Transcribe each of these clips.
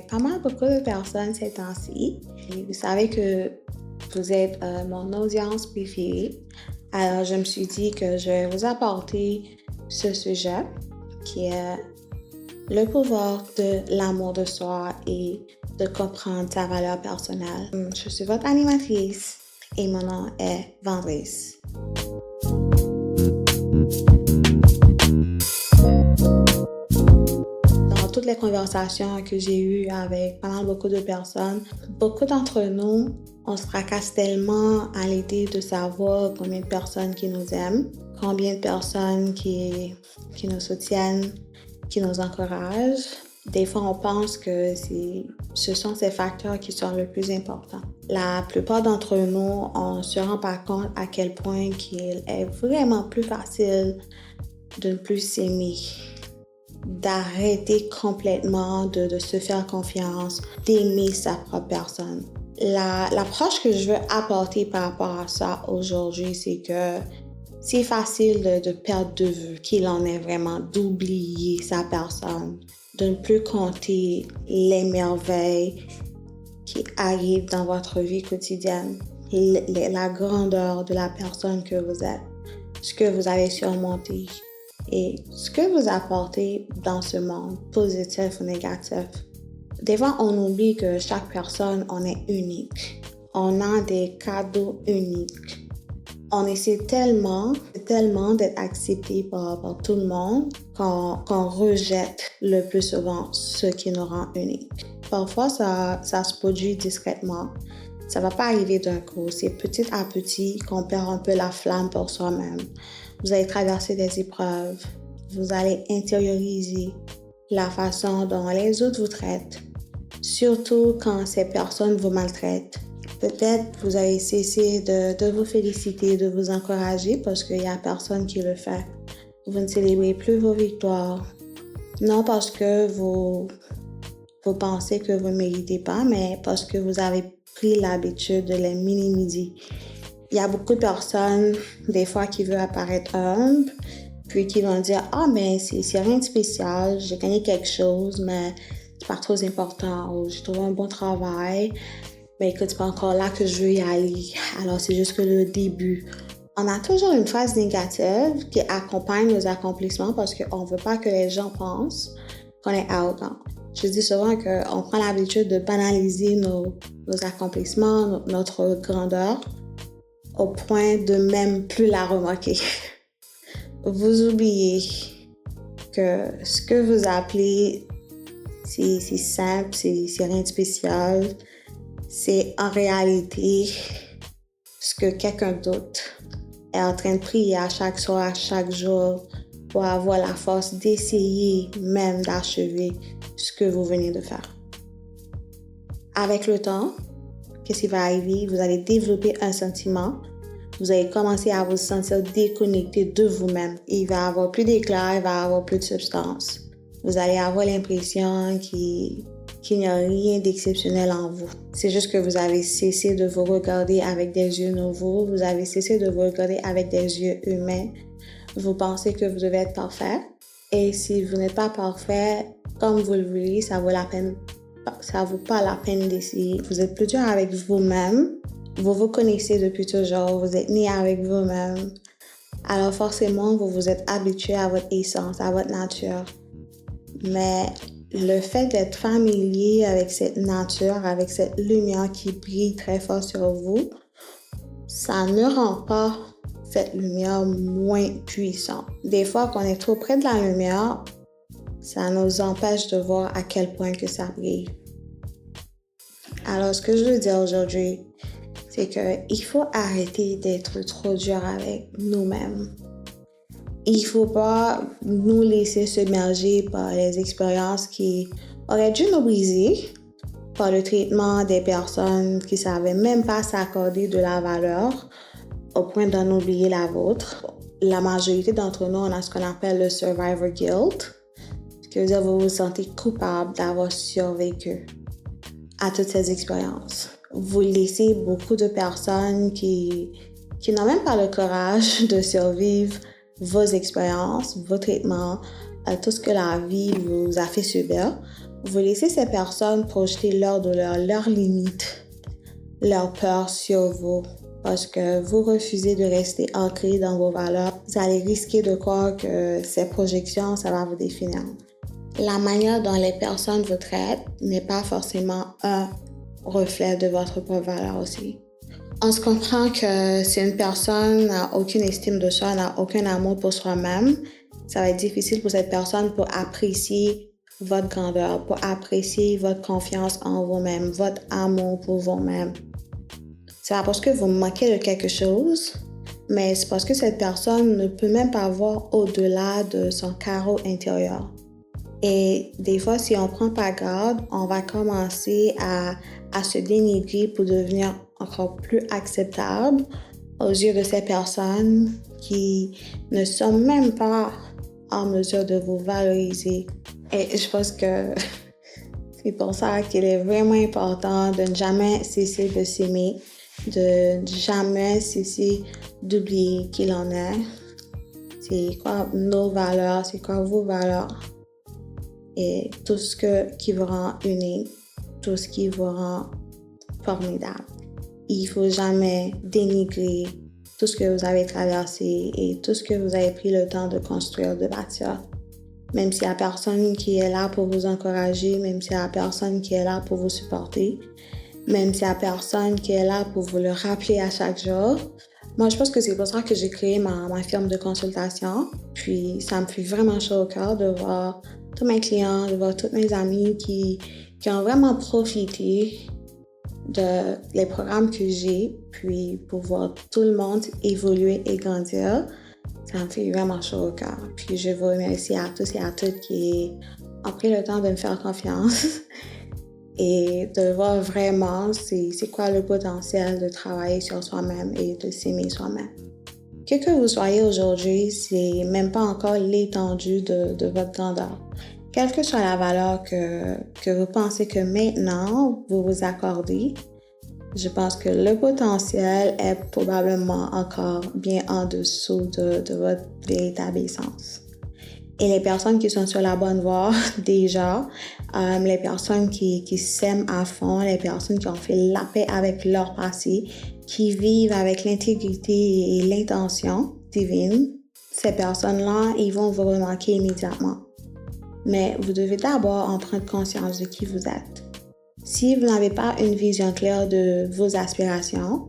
avec pas mal beaucoup de personnes ces temps-ci. Et vous savez que vous êtes mon audience préférée. Alors, je me suis dit que je vais vous apporter ce sujet qui est le pouvoir de l'amour de soi et de comprendre sa valeur personnelle. Je suis votre animatrice et mon nom est Vendresse. Dans toutes les conversations que j'ai eues avec beaucoup de personnes, beaucoup d'entre nous, on se fracasse tellement à l'idée de savoir combien de personnes qui nous aiment, combien de personnes qui nous soutiennent, qui nous encouragent. Des fois, on pense que ce sont ces facteurs qui sont le plus importants. La plupart d'entre nous, on ne se rend pas compte à quel point il est vraiment plus facile de ne plus s'aimer, d'arrêter complètement de se faire confiance, d'aimer sa propre personne. L'approche que je veux apporter par rapport à ça aujourd'hui, c'est que c'est facile de perdre de vue qu'il en est vraiment, d'oublier sa personne, de ne plus compter les merveilles qui arrivent dans votre vie quotidienne, la grandeur de la personne que vous êtes, ce que vous avez surmonté et ce que vous apportez dans ce monde, positif ou négatif. Des fois, on oublie que chaque personne, on est unique. On a des cadeaux uniques. On essaie tellement d'être accepté par tout le monde qu'on rejette le plus souvent ce qui nous rend uniques. Parfois, ça se produit discrètement. Ça ne va pas arriver d'un coup. C'est petit à petit qu'on perd un peu la flamme pour soi-même. Vous allez traverser des épreuves. Vous allez intérioriser la façon dont les autres vous traitent, surtout quand ces personnes vous maltraitent. Peut-être vous allez cesser de vous féliciter, de vous encourager parce qu'il n'y a personne qui le fait. Vous ne célébrez plus vos victoires. Non parce que vous pensez que vous ne méritez pas, mais parce que vous avez pris l'habitude de les minimiser. Il y a beaucoup de personnes, des fois, qui veulent apparaître humbles, puis qui vont dire « Ah, mais c'est rien de spécial, j'ai gagné quelque chose, mais c'est pas trop important, ou j'ai trouvé un bon travail. » Mais écoute, c'est pas encore là que je veux y aller. Alors, c'est juste que le début. On a toujours une phase négative qui accompagne nos accomplissements parce qu'on veut pas que les gens pensent qu'on est arrogant. Je dis souvent qu'on prend l'habitude de banaliser nos accomplissements, notre grandeur, au point de même plus la remarquer. Vous oubliez que ce que vous appelez, c'est simple, c'est rien de spécial. C'est en réalité ce que quelqu'un d'autre est en train de prier à chaque soir, à chaque jour, pour avoir la force d'essayer même d'achever ce que vous venez de faire. Avec le temps, qu'est-ce qui va arriver? Vous allez développer un sentiment. Vous allez commencer à vous sentir déconnecté de vous-même. Il va y avoir plus d'éclat, il va y avoir plus de substance. Vous allez avoir l'impression qu'il n'y a rien d'exceptionnel en vous. C'est juste que vous avez cessé de vous regarder avec des yeux nouveaux, vous avez cessé de vous regarder avec des yeux humains. Vous pensez que vous devez être parfait. Et si vous n'êtes pas parfait, comme vous le voulez, ça vaut pas la peine d'essayer. Vous êtes plus dur avec vous-même. Vous vous connaissez depuis toujours. Vous êtes né avec vous-même. Alors forcément, vous vous êtes habitué à votre essence, à votre nature. Mais le fait d'être familier avec cette nature, avec cette lumière qui brille très fort sur vous, ça ne rend pas cette lumière moins puissante. Des fois, quand on est trop près de la lumière, ça nous empêche de voir à quel point que ça brille. Alors, ce que je veux dire aujourd'hui, c'est qu'il faut arrêter d'être trop dur avec nous-mêmes. Il ne faut pas nous laisser submerger par les expériences qui auraient dû nous briser, par le traitement des personnes qui ne savaient même pas s'accorder de la valeur au point d'en oublier la vôtre. La majorité d'entre nous, on a ce qu'on appelle le survivor guilt, ce qui veut dire que vous vous sentez coupable d'avoir survécu à toutes ces expériences. Vous laissez beaucoup de personnes qui n'ont même pas le courage de survivre vos expériences, vos traitements, tout ce que la vie vous a fait subir vous laissez ces personnes projeter leurs douleurs, leurs limites, leurs peurs sur vous. Parce que vous refusez de rester ancré dans vos valeurs, vous allez risquer de croire que ces projections, ça va vous définir. La manière dont les personnes vous traitent n'est pas forcément un reflet de votre propre valeur aussi. On se comprend que si une personne n'a aucune estime de soi, n'a aucun amour pour soi-même, ça va être difficile pour cette personne pour apprécier votre grandeur, pour apprécier votre confiance en vous-même, votre amour pour vous-même. C'est pas parce que vous manquez de quelque chose, mais c'est parce que cette personne ne peut même pas voir au-delà de son carreau intérieur. Et des fois, si on prend pas garde, on va commencer à se dénigrer pour devenir encore plus acceptable aux yeux de ces personnes qui ne sont même pas en mesure de vous valoriser. Et je pense que c'est pour ça qu'il est vraiment important de ne jamais cesser de s'aimer, de jamais cesser d'oublier qui l'on est. C'est quoi nos valeurs, c'est quoi vos valeurs. Et tout ce qui vous rend unique, tout ce qui vous rend formidable. Il ne faut jamais dénigrer tout ce que vous avez traversé et tout ce que vous avez pris le temps de construire, de bâtir. Même s'il n'y a personne qui est là pour vous encourager, même s'il n'y a personne qui est là pour vous supporter, même s'il n'y a personne qui est là pour vous le rappeler à chaque jour. Moi, je pense que c'est pour ça que j'ai créé ma firme de consultation. Puis, ça me fait vraiment chaud au cœur de voir tous mes clients, de voir toutes mes amies qui ont vraiment profité les programmes que j'ai, puis pour voir tout le monde évoluer et grandir. Ça me fait vraiment chaud au cœur. Puis je vous remercie à tous et à toutes qui ont pris le temps de me faire confiance et de voir vraiment c'est quoi le potentiel de travailler sur soi-même et de s'aimer soi-même. Que vous soyez aujourd'hui, c'est même pas encore l'étendue de votre grandeur. Quelle que soit la valeur que vous pensez que maintenant vous vous accordez, je pense que le potentiel est probablement encore bien en dessous de votre véritable essence. Et les personnes qui sont sur la bonne voie, déjà, les personnes qui s'aiment à fond, les personnes qui ont fait la paix avec leur passé, qui vivent avec l'intégrité et l'intention divine, ces personnes-là, ils vont vous remarquer immédiatement. Mais vous devez d'abord en prendre conscience de qui vous êtes. Si vous n'avez pas une vision claire de vos aspirations,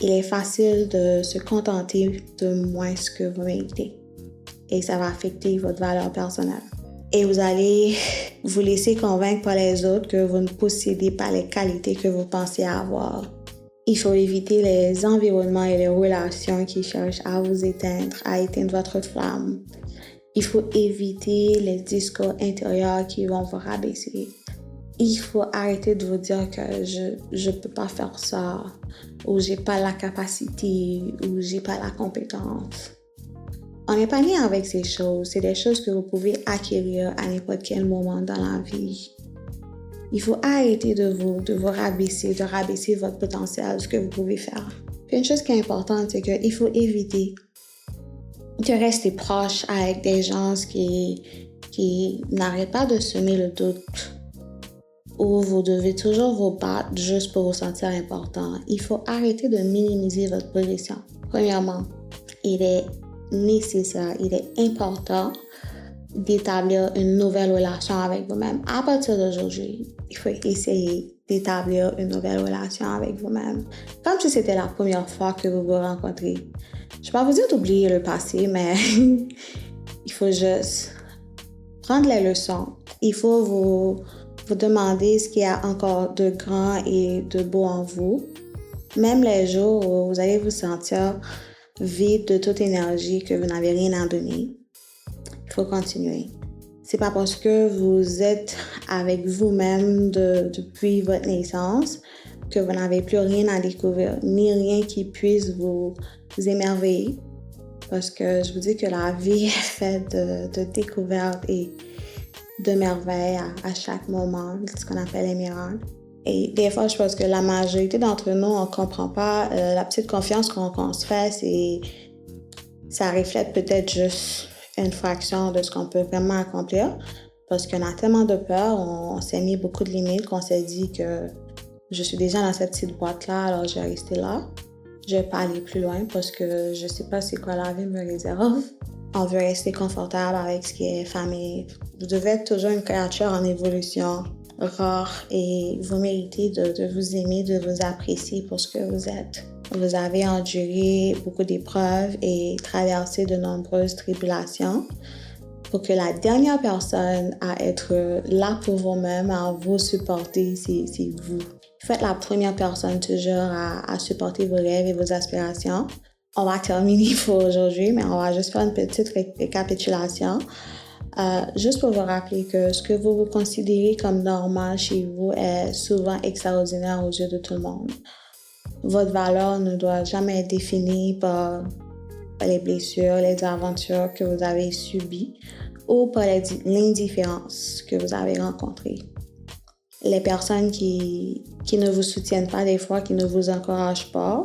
il est facile de se contenter de moins que vous méritez. Et ça va affecter votre valeur personnelle. Et vous allez vous laisser convaincre par les autres que vous ne possédez pas les qualités que vous pensez avoir. Il faut éviter les environnements et les relations qui cherchent à vous éteindre, à éteindre votre flamme. Il faut éviter les discours intérieurs qui vont vous rabaisser. Il faut arrêter de vous dire que je peux pas faire ça, ou j'ai pas la capacité, ou j'ai pas la compétence. On n'est pas né avec ces choses. C'est des choses que vous pouvez acquérir à n'importe quel moment dans la vie. Il faut arrêter de vous rabaisser, de rabaisser votre potentiel, ce que vous pouvez faire. Puis une chose qui est importante, c'est qu'il faut éviter de rester proche avec des gens qui n'arrêtent pas de semer le doute, où vous devez toujours vous battre juste pour vous sentir important. Il faut arrêter de minimiser votre progression. Premièrement, il est nécessaire, il est important d'établir une nouvelle relation avec vous-même. À partir d'aujourd'hui, il faut essayer d'établir une nouvelle relation avec vous-même. Comme si c'était la première fois que vous vous rencontrez. Je ne vais pas vous dire d'oublier le passé, mais il faut juste prendre les leçons. Il faut vous demander ce qu'il y a encore de grand et de beau en vous. Même les jours où vous allez vous sentir vide de toute énergie, que vous n'avez rien à donner, il faut continuer. C'est pas parce que vous êtes avec vous-même depuis votre naissance que vous n'avez plus rien à découvrir, ni rien qui puisse vous émerveiller. Parce que je vous dis que la vie est faite de découvertes et de merveilles à chaque moment, ce qu'on appelle les miracles. Et des fois, je pense que la majorité d'entre nous, on ne comprend pas la petite confiance qu'on se fait. Ça reflète peut-être juste une fraction de ce qu'on peut vraiment accomplir. Parce qu'on a tellement de peur, on s'est mis beaucoup de limites qu'on s'est dit que je suis déjà dans cette petite boîte-là, alors je vais rester là. Je vais pas aller plus loin parce que je sais pas c'est quoi la vie me réserve. On veut rester confortable avec ce qui est famille. Vous devez être toujours une créature en évolution, rare, et vous méritez de vous aimer, de vous apprécier pour ce que vous êtes. Vous avez enduré beaucoup d'épreuves et traversé de nombreuses tribulations pour que la dernière personne à être là pour vous-même, à vous supporter, c'est vous. Vous êtes la première personne toujours à supporter vos rêves et vos aspirations. On va terminer pour aujourd'hui, mais on va juste faire une petite récapitulation. Juste pour vous rappeler que ce que vous considérez comme normal chez vous est souvent extraordinaire aux yeux de tout le monde. Votre valeur ne doit jamais être définie par les blessures, les aventures que vous avez subies ou par l'indifférence que vous avez rencontrée. Les personnes qui ne vous soutiennent pas des fois, qui ne vous encouragent pas,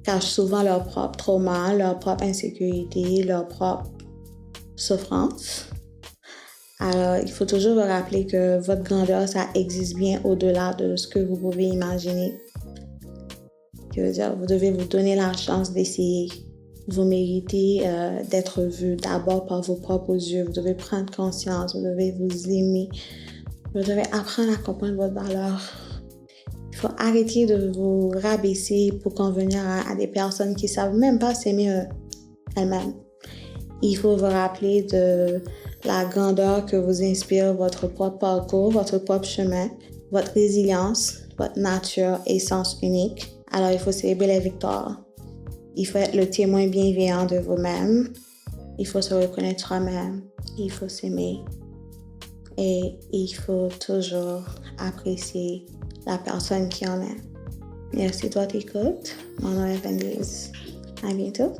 cachent souvent leur propre trauma, leur propre insécurité, leur propre souffrance. Alors, il faut toujours vous rappeler que votre grandeur, ça existe bien au-delà de ce que vous pouvez imaginer. Je veux dire, vous devez vous donner la chance d'essayer. Vous méritez d'être vu d'abord par vos propres yeux. Vous devez prendre conscience, vous devez vous aimer. Vous devez apprendre à comprendre votre valeur. Il faut arrêter de vous rabaisser pour convenir à des personnes qui ne savent même pas s'aimer elles-mêmes. Il faut vous rappeler de la grandeur que vous inspire votre propre parcours, votre propre chemin, votre résilience, votre nature et sens unique. Alors, il faut célébrer les victoires. Il faut être le témoin bienveillant de vous-même. Il faut se reconnaître soi-même. Il faut s'aimer. Et il faut toujours apprécier la personne qui en est. Merci de votre écoute. Mon nom est Venise. À bientôt.